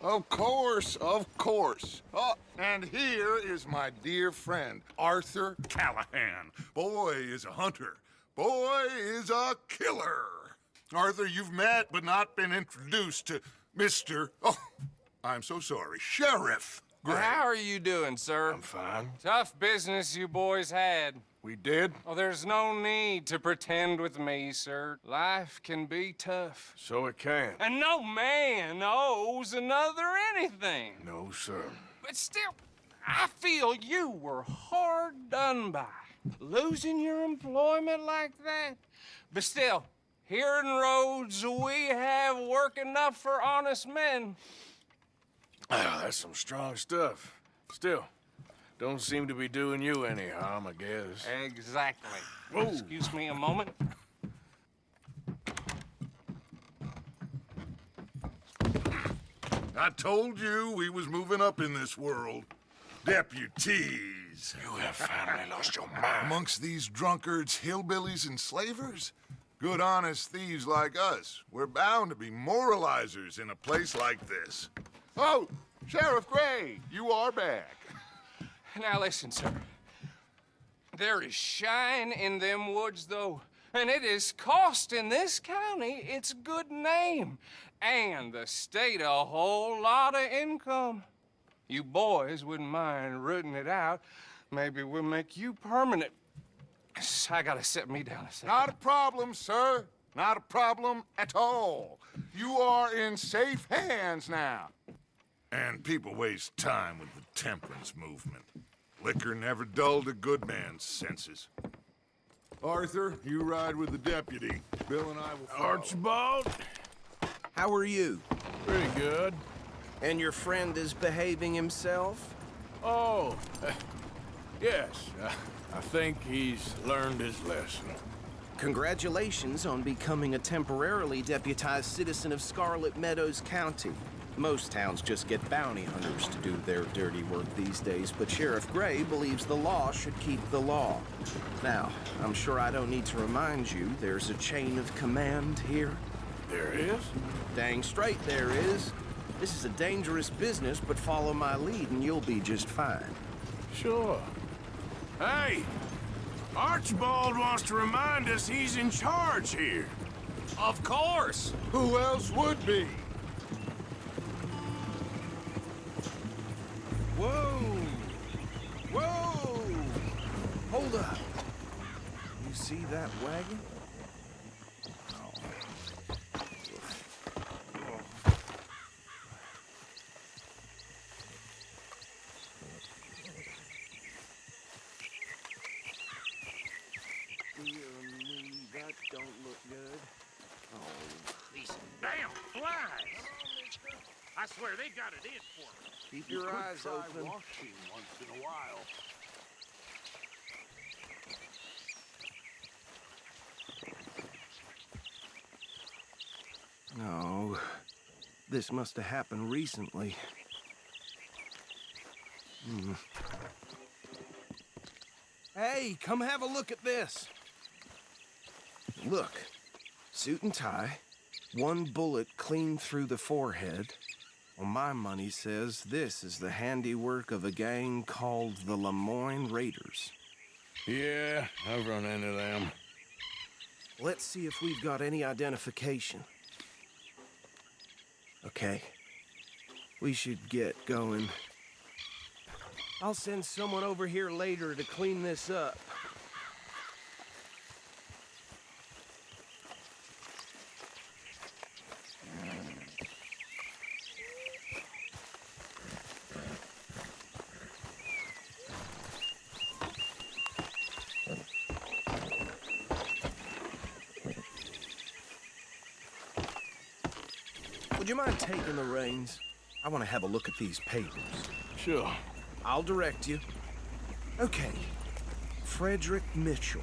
Of course, of course. Oh, and here is my dear friend, Arthur Callahan. Boy is a hunter. Boy is a killer. Arthur, you've met but not been introduced to Mr. Oh, I'm so sorry, Sheriff Gray. How are you doing, sir? I'm fine. Tough business you boys had. We did? Oh, there's no need to pretend with me, sir. Life can be tough. So it can. And no man owes another anything. No, sir. But still, I feel you were hard done by. Losing your employment like that. But still, here in Rhodes, we have work enough for honest men. Ah, that's some strong stuff. Still, don't seem to be doing you any harm, I guess. Exactly. Whoa. Excuse me a moment. I told you we was moving up in this world. Deputies. You have finally lost your mind. Amongst these drunkards, hillbillies, and slavers? Good honest thieves like us. We're bound to be moralizers in a place like this. Oh, Sheriff Gray, you are back. Now listen, sir. There is shine in them woods, though, and it is costing this county its good name, and the state a whole lot of income. You boys wouldn't mind rooting it out. Maybe we'll make you permanent. I gotta sit me down a second. Not a problem, sir. Not a problem at all. You are in safe hands now. And people waste time with the temperance movement. Liquor never dulled a good man's senses. Arthur, you ride with the deputy. Bill and I will follow. Archibald? How are you? Pretty good. And your friend is behaving himself? Oh, yes. I think he's learned his lesson. Congratulations on becoming a temporarily deputized citizen of Scarlet Meadows County. Most towns just get bounty hunters to do their dirty work these days, but Sheriff Gray believes the law should keep the law. Now, I'm sure I don't need to remind you there's a chain of command here. There is? Dang straight there is. This is a dangerous business, but follow my lead and you'll be just fine. Sure. Hey! Archibald wants to remind us he's in charge here. Of course! Who else would be? Whoa! Whoa! Hold up. You see that wagon? That don't look good. Oh. These damn flies! I swear they got it in for me. Keep your eyes open. Washing once in a while. No. This must have happened recently. Hey, come have a look at this. Look. Suit and tie. One bullet clean through the forehead. Well, my money says this is the handiwork of a gang called the Lemoyne Raiders. Yeah, I've run into them. Let's see if we've got any identification. Okay. We should get going. I'll send someone over here later to clean this up. Would you mind taking the reins? I want to have a look at these papers. Sure. I'll direct you. Okay. Frederick Mitchell,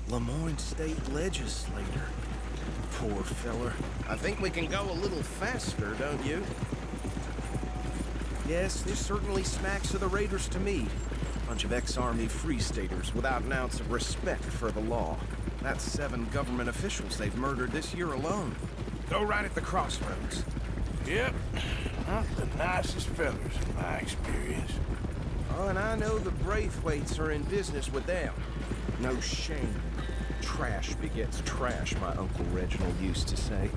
Lemoyne State Legislator. Poor feller. I think we can go a little faster, don't you? Yes, this certainly smacks of the Raiders to me. Bunch of ex-Army Free Staters without an ounce of respect for the law. That's 7 government officials they've murdered this year alone. Go right at the crossroads. Yep. Not the nicest fellas in my experience. Oh, and I know the Braithwaites are in business with them. No shame. Trash begets trash, my Uncle Reginald used to say.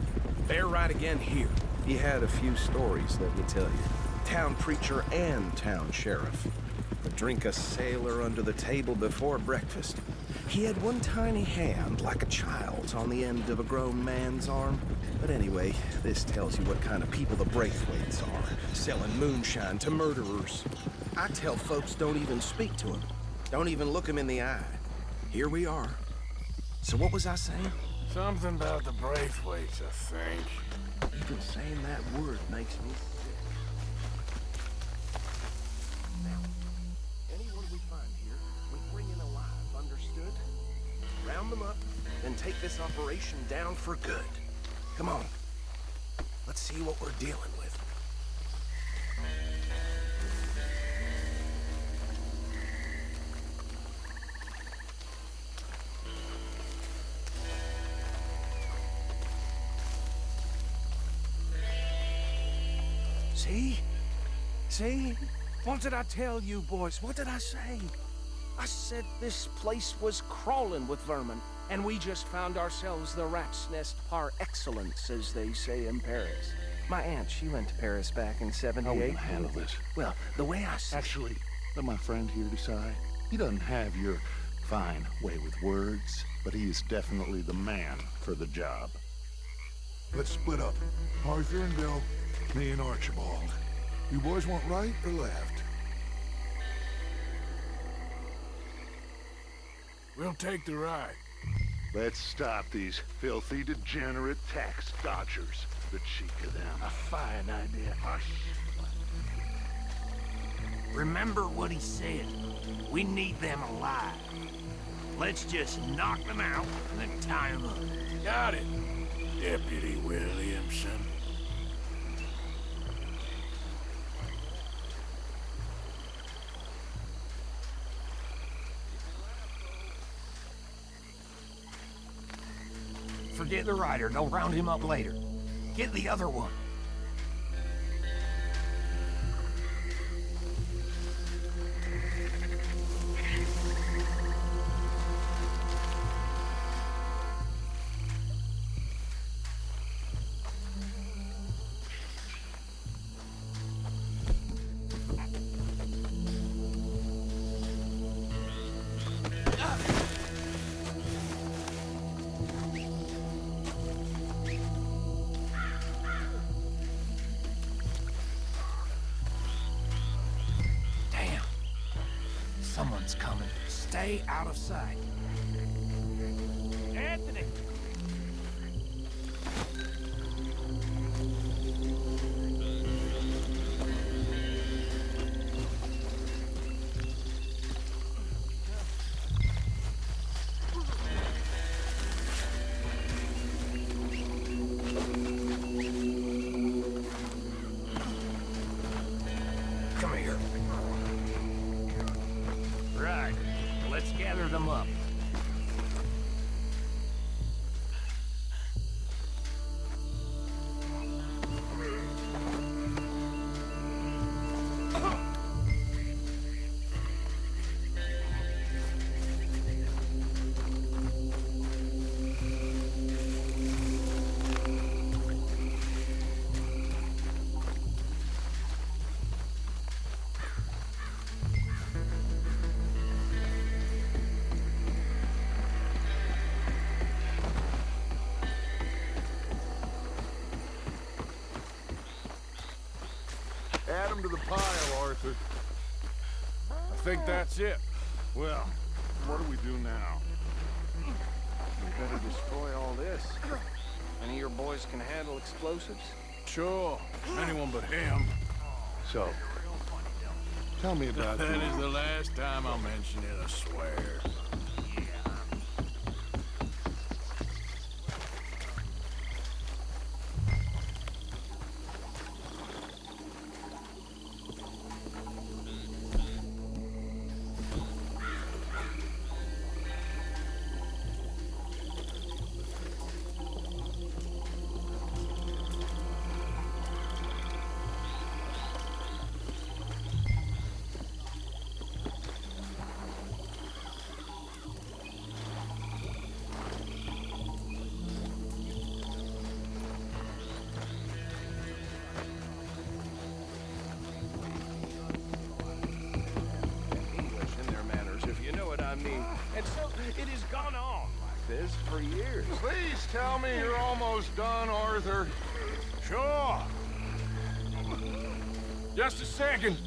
They're right again here. He had a few stories, let me tell you. Town preacher and town sheriff. Would drink a sailor under the table before breakfast. He had one tiny hand, like a child's, on the end of a grown man's arm. But anyway, this tells you what kind of people the Braithwaites are, selling moonshine to murderers. I tell folks don't even speak to them. Don't even look them in the eye. Here we are. So what was I saying? Something about the Braithwaites, I think. Even saying that word makes me sick. Now, anyone we find here, we bring in alive, understood? Round them up, then take this operation down for good. Come on. Let's see what we're dealing with. See? See? What did I tell you, boys? What did I say? I said this place was crawling with vermin, and we just found ourselves the rat's nest par excellence, as they say in Paris. My aunt, she went to Paris back in '78. How are we gonna handle this? Well, the way I see Actually, let my friend here decide. He doesn't have your fine way with words, but he is definitely the man for the job. Let's split up. Arthur and Bill, me and Archibald. You boys want right or left? We'll take the right. Let's stop these filthy, degenerate tax dodgers. The cheek of them. A fine idea. Hush. Remember what he said. We need them alive. Let's just knock them out and then tie them up. Got it, Deputy Williamson. Forget the rider. Don't round him up later. Get the other one. Someone's coming. Stay out of sight. Anthony! Come here. Right. Let's gather them up. Add them to the pile, Arthur. I think that's it. Well, what do we do now? we better destroy all this. Any of your boys can handle explosives? Sure. Anyone but him. So, tell me about That is the last time I'll mention it, I swear. It has gone on like this for years. Please tell me you're almost done, Arthur. Sure. Just a second.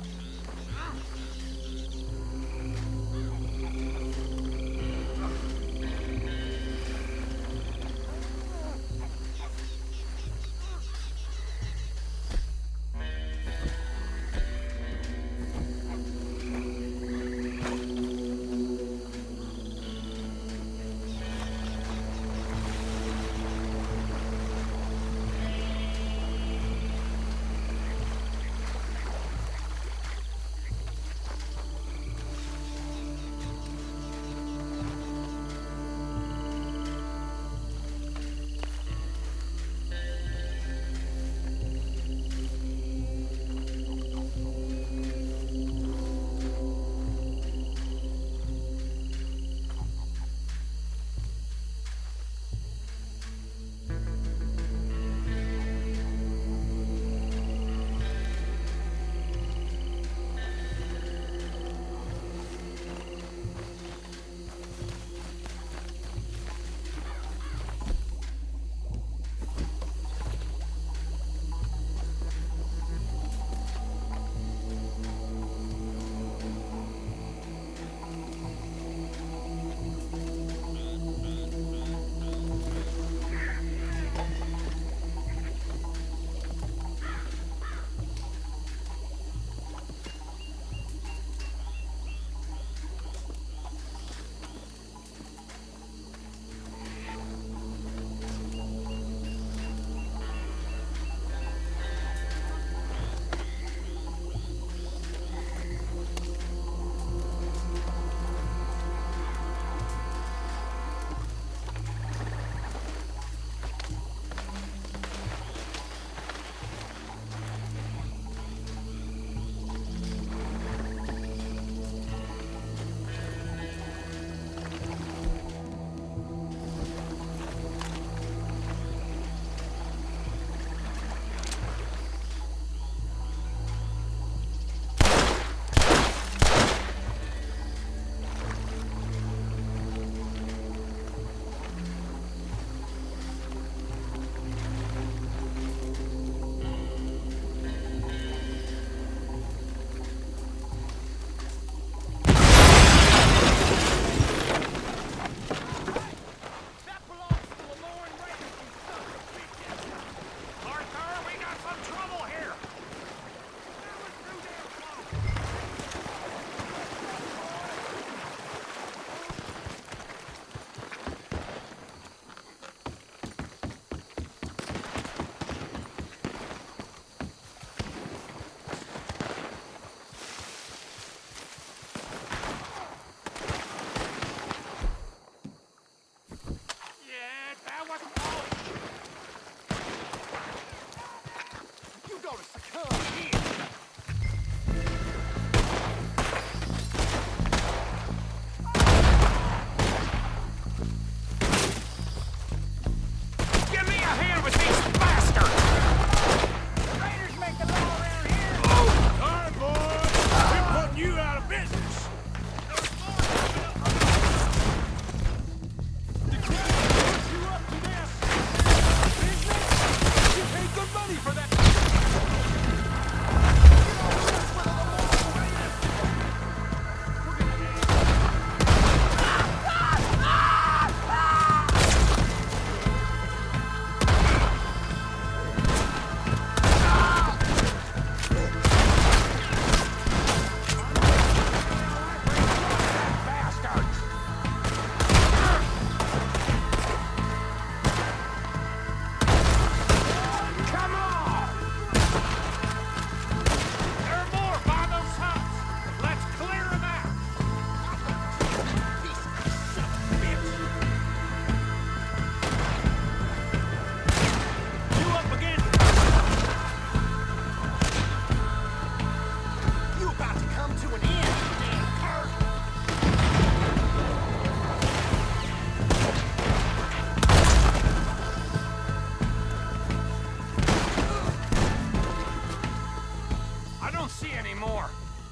see any more.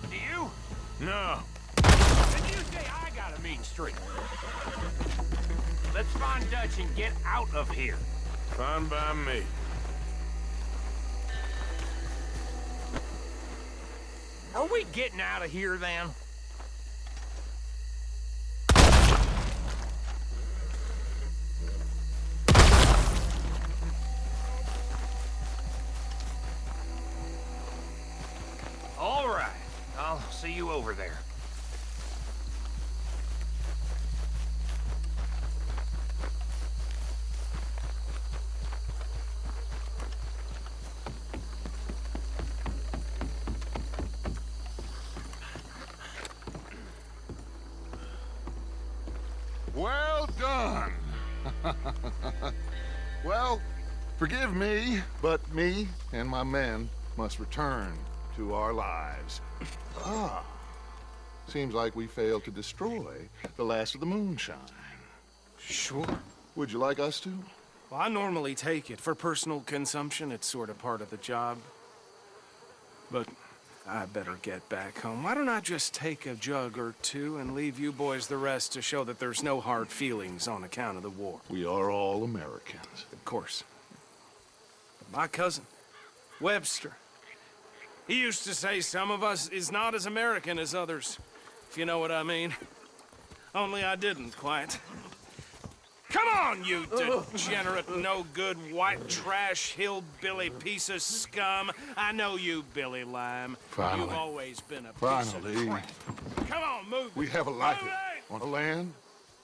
Do you? No. Then you say I gotta the mean street. Let's find Dutch and get out of here. Fine by me. Are we getting out of here, then? All right. I'll see you over there. Well done. Well, forgive me, but me and my men must return to our lives. Ah, seems like we failed to destroy the last of the moonshine. Sure. Would you like us to? Well, I normally take it. For personal consumption, it's sort of part of the job. But I better get back home. Why don't I just take a jug or two and leave you boys the rest to show that there's no hard feelings on account of the war? We are all Americans. Of course. But my cousin, Webster, he used to say some of us is not as American as others, if you know what I mean. Only I didn't quite. Come on, you degenerate, no-good, white trash, hillbilly piece of scum. I know you, Billy Lime. Finally. You've always been a piece Finally. of crap. Come on, move We it. have a life Move it! on a land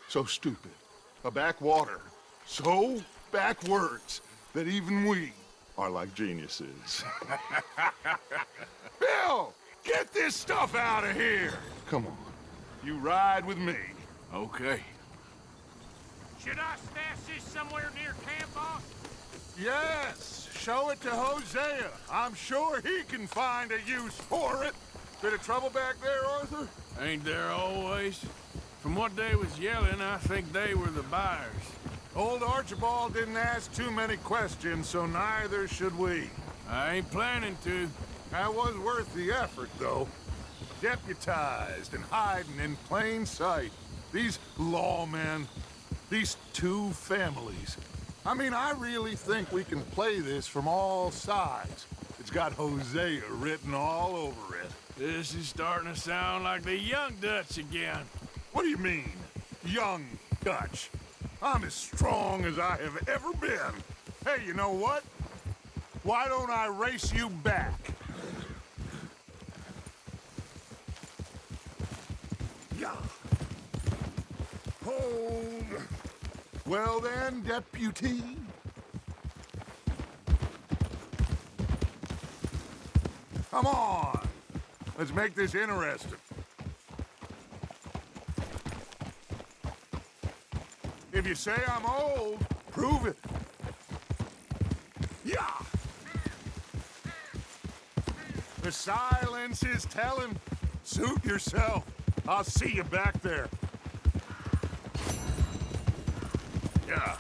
so stupid, a backwater so backwards that even we are like geniuses. Bill, get this stuff out of here! Come on, you ride with me. Okay. Should I stash this somewhere near camp, boss? Yes, show it to Hosea. I'm sure he can find a use for it. Bit of trouble back there, Arthur? Ain't there always? From what they was yelling, I think they were the buyers. Old Archibald didn't ask too many questions, so neither should we. I ain't planning to. That was worth the effort, though. Deputized and hiding in plain sight. These lawmen, these two families. I mean, I really think we can play this from all sides. It's got Hosea written all over it. This is starting to sound like the young Dutch again. What do you mean, young Dutch? I'm as strong as I have ever been. Hey, you know what? Why don't I race you back? Yeah. Hold. Well then, deputy. Come on. Let's make this interesting. If you say I'm old, prove it. Yeah. The silence is telling. Suit yourself. I'll see you back there. Yeah.